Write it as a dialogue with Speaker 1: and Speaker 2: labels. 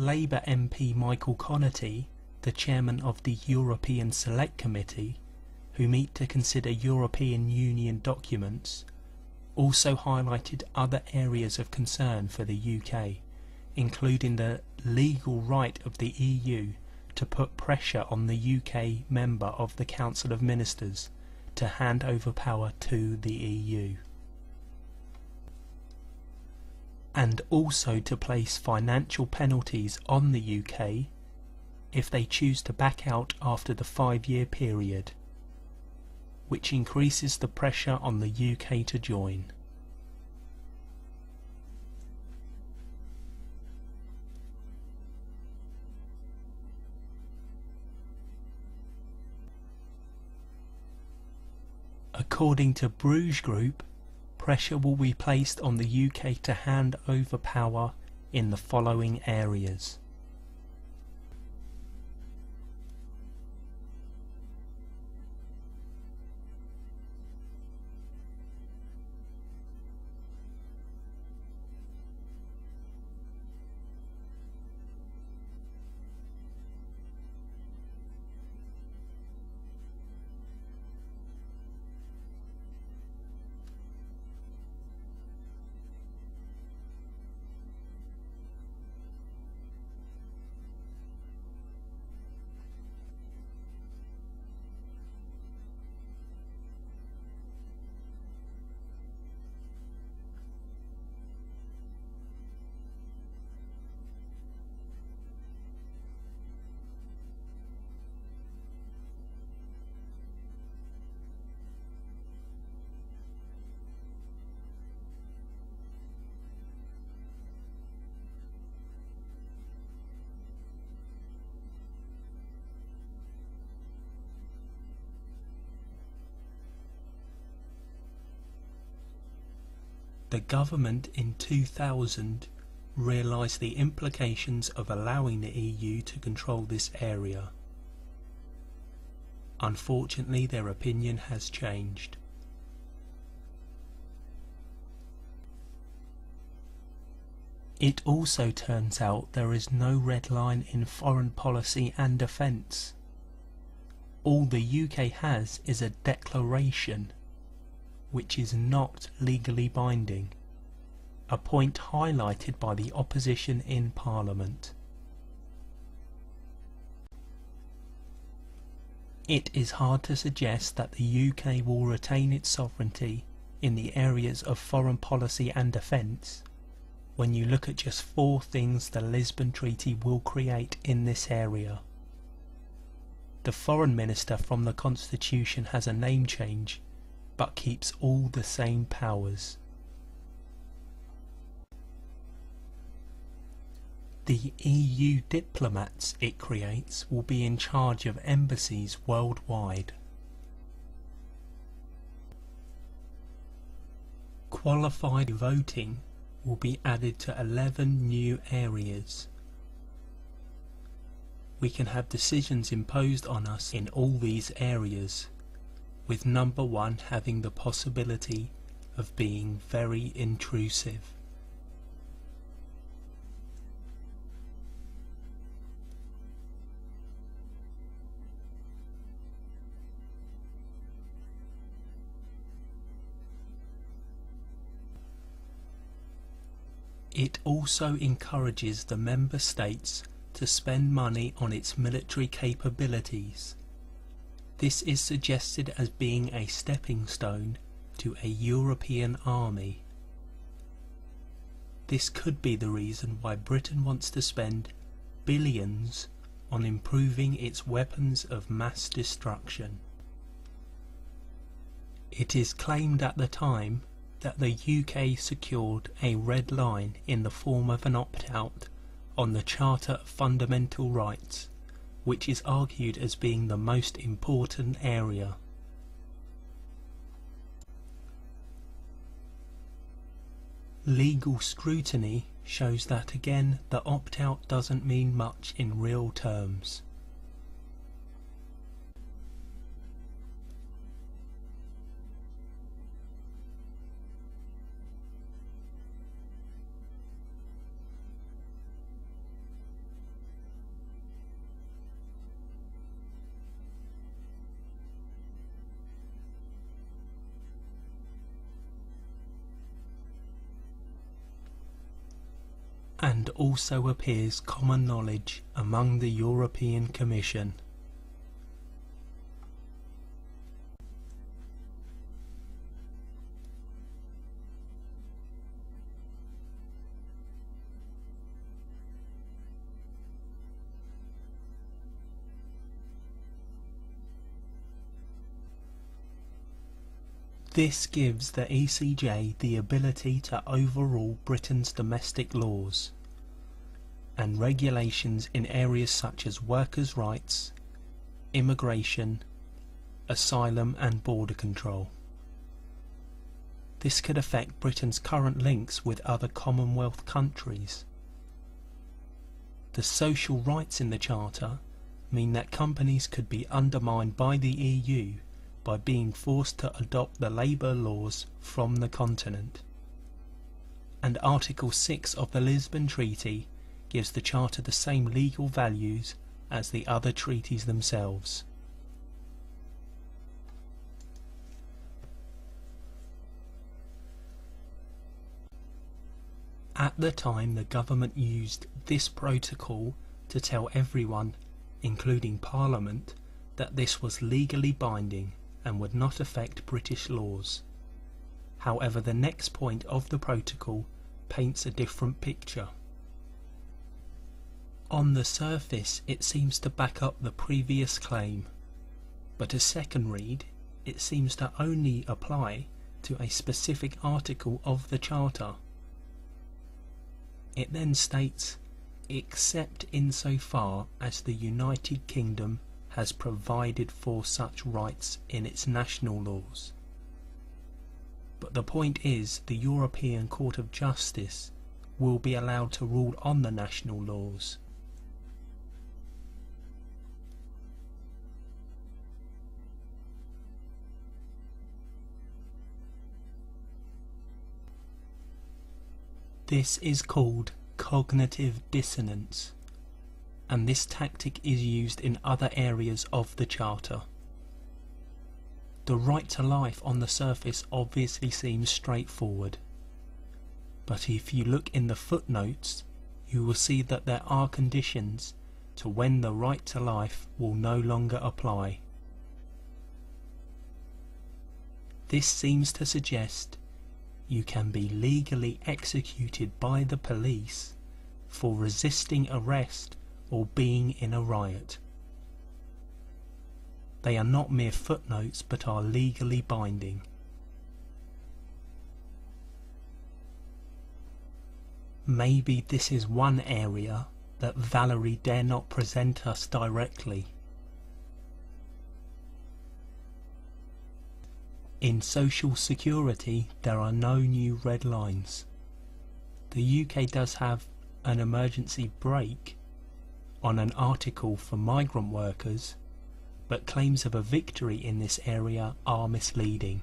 Speaker 1: Labour MP Michael Connaughty, the chairman of the European Select Committee, who meet to consider European Union documents, also highlighted other areas of concern for the UK, including the legal right of the EU to put pressure on the UK member of the Council of Ministers to hand over power to the EU, and also to place financial penalties on the UK if they choose to back out after the 5-year period, which increases the pressure on the UK to join. According to Bruges Group, pressure will be placed on the UK to hand over power in the following areas. The government in 2000 realised the implications of allowing the EU to control this area. Unfortunately, their opinion has changed. It also turns out there is no red line in foreign policy and defence. All the UK has is a declaration, which is not legally binding, a point highlighted by the opposition in Parliament. It is hard to suggest that the UK will retain its sovereignty in the areas of foreign policy and defence when you look at just 4 things the Lisbon Treaty will create in this area. The Foreign Minister from the Constitution has a name change, but keeps all the same powers. The EU diplomats it creates will be in charge of embassies worldwide. Qualified voting will be added to 11 new areas. We can have decisions imposed on us in all these areas, with number 1 having the possibility of being very intrusive. It also encourages the member states to spend money on its military capabilities. This is suggested as being a stepping stone to a European army. This could be the reason why Britain wants to spend billions on improving its weapons of mass destruction. It is claimed at the time that the UK secured a red line in the form of an opt-out on the Charter of Fundamental Rights, which is argued as being the most important area. Legal scrutiny shows that again the opt-out doesn't mean much in real terms. and also appears common knowledge among the European Commission. This gives the ECJ the ability to overrule Britain's domestic laws and regulations in areas such as workers' rights, immigration, asylum and border control. This could affect Britain's current links with other Commonwealth countries. The social rights in the Charter mean that companies could be undermined by the EU by being forced to adopt the labour laws from the continent. And Article 6 of the Lisbon Treaty gives the Charter the same legal values as the other treaties themselves. At the time, the government used this protocol to tell everyone, including Parliament, that this was legally binding and would not affect British laws. However, the next point of the protocol paints a different picture. On the surface, it seems to back up the previous claim, but a second read, it seems to only apply to a specific article of the Charter. It then states, except insofar as the United Kingdom has provided for such rights in its national laws. But the point is, the European Court of Justice will be allowed to rule on the national laws. This is called cognitive dissonance, and this tactic is used in other areas of the Charter. The right to life on the surface obviously seems straightforward, but if you look in the footnotes, you will see that there are conditions to when the right to life will no longer apply. This seems to suggest you can be legally executed by the police for resisting arrest or being in a riot. They are not mere footnotes but are legally binding. Maybe this is one area that Valerie dare not present us directly. In social security, there are no new red lines. The UK does have an emergency brake on an article for migrant workers, but claims of a victory in this area are misleading.